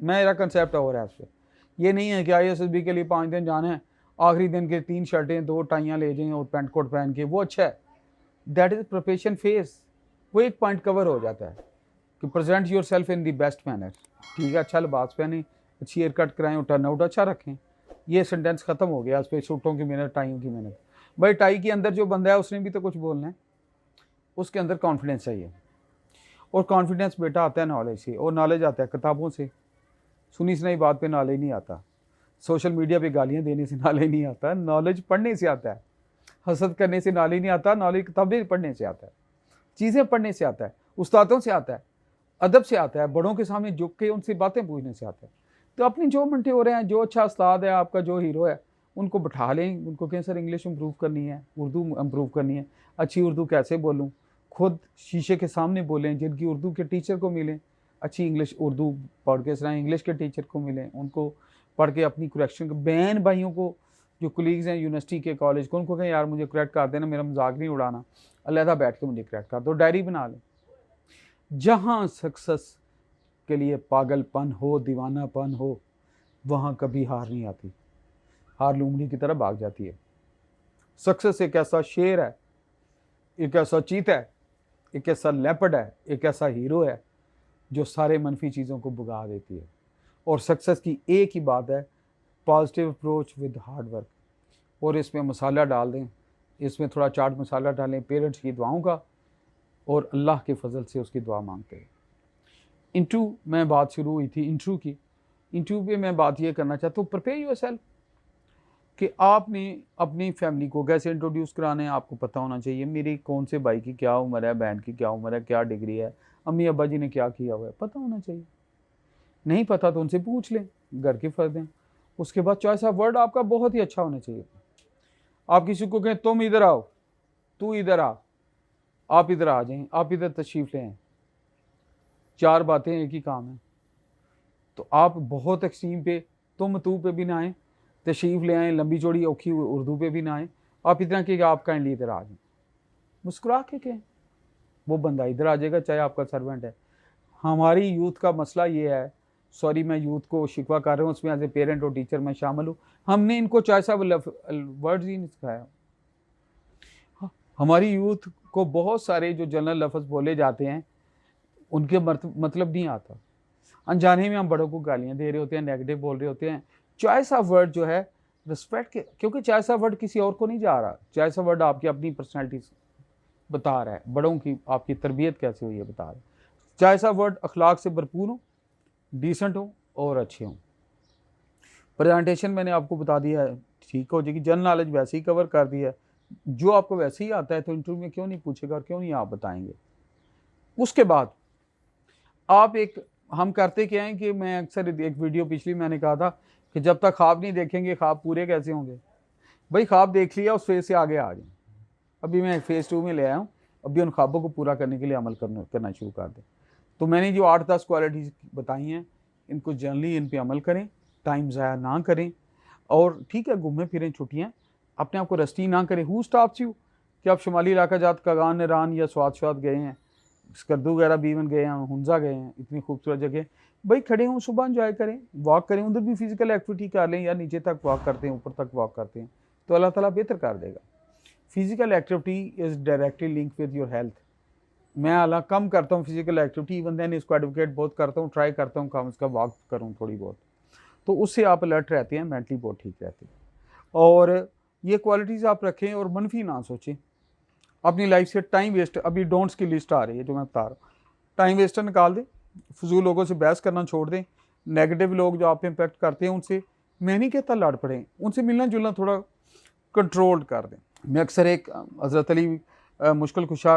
मेरा कंसेप्ट और है उससे। ये नहीं है कि ISSB के लिए 5 दिन जाना है, आखिरी दिन के 3 शर्टें 2 टाइयाँ ले जाएं और पैंट कोट पहन के, वो अच्छा है। दैट इज़ प्रोफेशन फेस, वो एक पॉइंट कवर हो जाता है कि present your self in the best manner. ठीक है, अच्छा लिबास पहने, अच्छी हेयर कट कराएं और टर्न आउट अच्छा रखें। ये सेंटेंस ख़त्म हो गया। उस पर सूटों की मेहनत, टाइयों की मेहनत। भाई टाई के अंदर जो बंदा है उसने भी तो कुछ बोलना है, उसके अंदर कॉन्फिडेंस चाहिए। और कॉन्फिडेंस बेटा आता है नॉलेज से, और नॉलेज आता है किताबों से। सुनी सुनाई बात पे नॉलेज नहीं आता, सोशल मीडिया पे गालियाँ देने से नॉलेज नहीं आता, नॉलेज पढ़ने से आता है। हसद करने से नॉलेज नहीं आता, नॉलेज किताबें पढ़ने से आता है, चीज़ें पढ़ने से आता है, उस्तादों से आता है, अदब से आता है, बड़ों के सामने झुक के उनसे बातें पूछने से आता है। तो अपनी जो मिनटे हो रहे हैं, जो अच्छा उस्ताद है आपका, जो हीरो है, उनको बैठा लें, उनको कहें सर इंग्लिश इम्प्रूव करनी है, उर्दू इम्प्रूव करनी है, अच्छी उर्दू कैसे बोलूँ, खुद शीशे के सामने बोलें। जिनकी उर्दू के टीचर को मिलें, अच्छी इंग्लिश उर्दू पढ़ के सुनाएं, इंग्लिश के टीचर को मिलें, उनको पढ़ के अपनी करेक्शन, बहन भाइयों को जो कुलीग्स हैं यूनिवर्सिटी के, कॉलेज को, उनको कहें यार मुझे करेक्ट कर देना, मेरा मजाक नहीं उड़ाना, अलहदा बैठ के मुझे करेक्ट कर दो, डायरी बना लें। जहाँ सक्सेस के लिए पागलपन हो, दीवानापन हो, वहाँ कभी हार नहीं आती, हार लूमड़ी की तरह भाग जाती है। सक्सेस एक ऐसा शेर है, एक ऐसा चीता है, एक ऐसा लेपर्ड है, एक ऐसा हीरो है जो सारे मनफी चीज़ों को भगा देती है। और सक्सेस की एक ही बात है, positive approach with hard work. और इसमें मसाला डाल दें, इसमें थोड़ा चाट मसाला डालें पेरेंट्स की दुआओं का, और अल्लाह के फजल से उसकी दुआ मांगते हैं। इंटरव्यू में बात शुरू हुई थी, इंटरव्यू की। इंटरव्यू पे मैं बात ये करना चाहता हूँ, प्रिपेयर योरसेल्फ, कि आपने अपनी फैमिली को कैसे इंट्रोड्यूस कराना है, आपको पता होना चाहिए। मेरी कौन से भाई की क्या उम्र है, बहन की क्या उम्र है, क्या डिग्री है, अम्मी अब्बा जी ने क्या किया हुआ है, पता होना चाहिए। नहीं पता तो उनसे पूछ लें, घर के फर्द हैं। उसके बाद चॉइस ऑफ वर्ड आपका बहुत ही अच्छा होना चाहिए। आप किसी को कहें तुम इधर आओ, तू इधर आ, आप इधर आ जाएं, आप इधर तशरीफ़ लें, 4 बातें एक ही काम है। तो आप बहुत एक्सट्रीम पे, तुम तू पे भी ना आए, तशरीफ़ ले आएँ, लंबी चौड़ी औखी उर्दू पे भी ना आए। आप इतना कि आप काइंडली इधर आ जाएं, मुस्कुरा के कहें, वो बंदा इधर आ जाएगा, चाहे आपका सर्वेंट है। हमारी यूथ का मसला ये है, सॉरी मैं यूथ को शिकवा कर रहा हूँ, उसमें एज ए पेरेंट और टीचर मैं शामिल हूँ, हमने इनको चॉइस ऑफ वर्ड्स ही नहीं सिखाया। हमारी यूथ को बहुत सारे जो जनरल लफ्ज़ बोले जाते हैं उनके मतलब नहीं आता, अनजाने में हम बड़ों को गालियाँ दे रहे होते हैं, नेगेटिव बोल रहे होते हैं। चॉइस ऑफ वर्ड जो है रिस्पेक्ट के, क्योंकि चॉइस ऑफ वर्ड किसी और को नहीं जा रहा, चॉइस ऑफ वर्ड आपकी अपनी पर्सनैलिटी बता रहा है, बड़ों की आपकी तरबियत कैसे हुई है बता रहा है। चॉइस ऑफ वर्ड अखलाक से भरपूर हो, डिसेंट हो और अच्छे हों। प्रेजेंटेशन मैंने आपको बता दिया है, ठीक हो जाएगी। जनरल नॉलेज वैसे ही कवर कर दिया है, जो आपको वैसे ही आता है तो इंटरव्यू में क्यों नहीं पूछेगा और क्यों नहीं आप बताएंगे। उसके बाद आप हम करते क्या हैं कि मैं अक्सर एक वीडियो पिछली मैंने कहा था कि जब तक ख्वाब नहीं देखेंगे ख्वाब पूरे कैसे होंगे। भाई ख्वाब देख लिया, उस फेज से आगे आ जाए। अभी मैं फेज़ 2 में ले आया हूँ, अभी उन ख्वाबों को पूरा करने के लिए अमल करना शुरू कर दें। तो मैंने जो 8-10 क्वालिटीज़ बताई हैं, इनको जनरली इन पे अमल करें, टाइम ज़ाया ना करें। और ठीक है, घूमें फिरें छुट्टियाँ, अपने आप को रस्टी ना करें। हु स्टॉप्स यू कि आप शुमाली इलाका जात कागान ईरान या स्वाद गए हैं, स्कर्दू वगैरह बीवन गए हैं, हुंजा गए हैं, इतनी खूबसूरत जगह। भाई खड़े हों, सुबह इंजॉय करें, वॉक करें, उधर भी फिजिकल एक्टिविटी कर लें, या नीचे तक वॉक करते हैं, ऊपर तक वॉक करते हैं, तो अल्लाह ताला बेहतर कर देगा। Physical activity is directly link with your health. मैं हालांकि कम करता हूँ फिजिकल एक्टिविटी, इवन देन इसको एडवोकेट बहुत करता हूँ, ट्राई करता हूँ कम उसका वॉक करूँ थोड़ी बहुत, तो उससे आप अलर्ट रहते हैं, मेंटली बहुत ठीक रहते हैं। और ये क्वालिटीज़ आप रखें और मनफी ना सोचें अपनी लाइफ से। टाइम वेस्ट, अभी डोंट्स की लिस्ट आ रही है जो मैं बता रहा हूँ, टाइम वेस्टर निकाल दें, फजूल लोगों से बहस करना छोड़ दें, नेगेटिव लोग जो आप पे इम्पेक्ट करते हैं उनसे मैं नहीं कहता लड़ पड़ें, उनसे मिलना जुलना थोड़ा कंट्रोल कर दें। मैं अक्सर एक हज़रत अली मुश्किल कुशा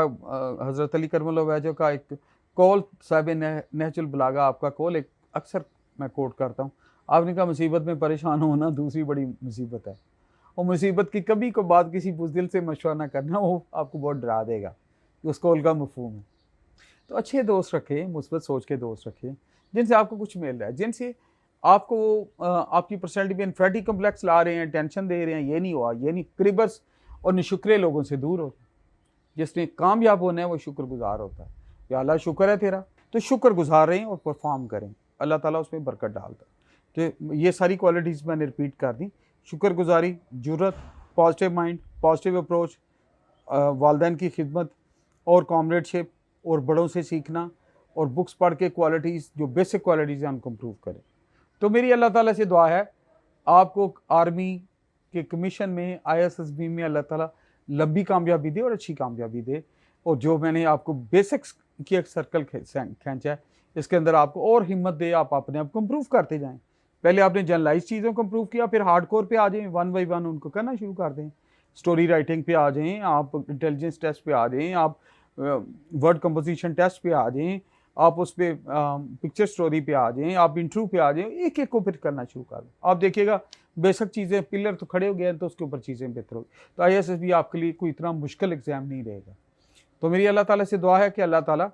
हज़रत अली करमल वजह का एक कौल साहिब नहजुल बलागा, आपका कौल एक अक्सर मैं कोट करता हूँ। आपने कहा मुसीबत में परेशान होना दूसरी बड़ी मुसीबत है, और मुसीबत की कभी को बात किसी बुज़दिल से मशवरा ना करना, वो आपको बहुत डरा देगा। उस कौल का मफहूम है। तो अच्छे दोस्त रखें, मुस्बत सोच के दोस्त रखें, जिनसे आपको कुछ मिल रहा है, जिनसे आपको आपकी पर्सनैलिटी में इन्फेरिटी कम्प्लेक्स ला रहे हैं, टेंशन दे रहे हैं, ये नहीं हुआ, ये नहीं। क्रिबर्स और निशुक्रे लोगों से दूर हो। जिसने कामयाब होना है वो शुक्रगुजार होता है। या अल्लाह शुक्र है तेरा, तो शुक्र गुजार रहें और परफॉर्म करें। अल्लाह ताला उसमें बरकत डालता है। तो ये सारी क्वालिटीज़ मैंने रिपीट कर दी, शुक्रगुजारी, जुर्रत, पॉजिटिव माइंड, पॉजिटिव अप्रोच, वालदैन की खिदमत और कॉमरेडशिप और बड़ों से सीखना और बुक्स पढ़ के क्वालिटीज़ जो बेसिक क्वालिटीज़ हैं उनको इम्प्रूव करें। तो मेरी अल्लाह ताला से दुआ है आपको आर्मी के कमीशन में, ISSB में अल्लाह ताला लंबी कामयाबी दे और अच्छी कामयाबी दे। और जो मैंने आपको बेसिक्स की एक सर्कल खींचा है, इसके अंदर आपको और हिम्मत दे, आप अपने आप को इम्प्रूव करते जाएं। पहले आपने जनरलाइज चीज़ों को इम्प्रूव किया, फिर हार्डकोर पे आ जाएं, 1 बाई 1 उनको करना शुरू कर दें। स्टोरी राइटिंग पे आ जाएं, आप इंटेलिजेंस टेस्ट पे आ जाएं, आप वर्ड कंपोजिशन टेस्ट पे आ जाएं, आप उस पर पिक्चर स्टोरी पे आ जाएं, आप इंटरव्यू पे आ जाएं, एक एक को फिर करना शुरू कर दें। आप देखिएगा बेसिक चीज़ें, पिलर तो खड़े हो गए हैं तो उसके ऊपर चीज़ें बेहतर होगी। तो ISSB आपके लिए कोई इतना मुश्किल एग्ज़ाम नहीं रहेगा। तो मेरी अल्लाह ताला से दुआ है कि अल्लाह ताला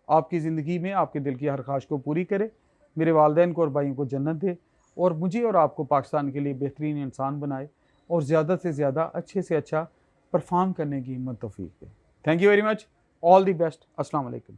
आपकी ज़िंदगी में आपके दिल की हर ख्वाहिश को पूरी करे, मेरे वालिदैन को और भाइयों को जन्नत दे और मुझे और आपको पाकिस्तान के लिए बेहतरीन इंसान बनाए और ज़्यादा से ज़्यादा अच्छे से अच्छा परफॉर्म करने की हिम्मत तौफीक दे। Thank you very much, all the best. अस्सलाम वालेकुम।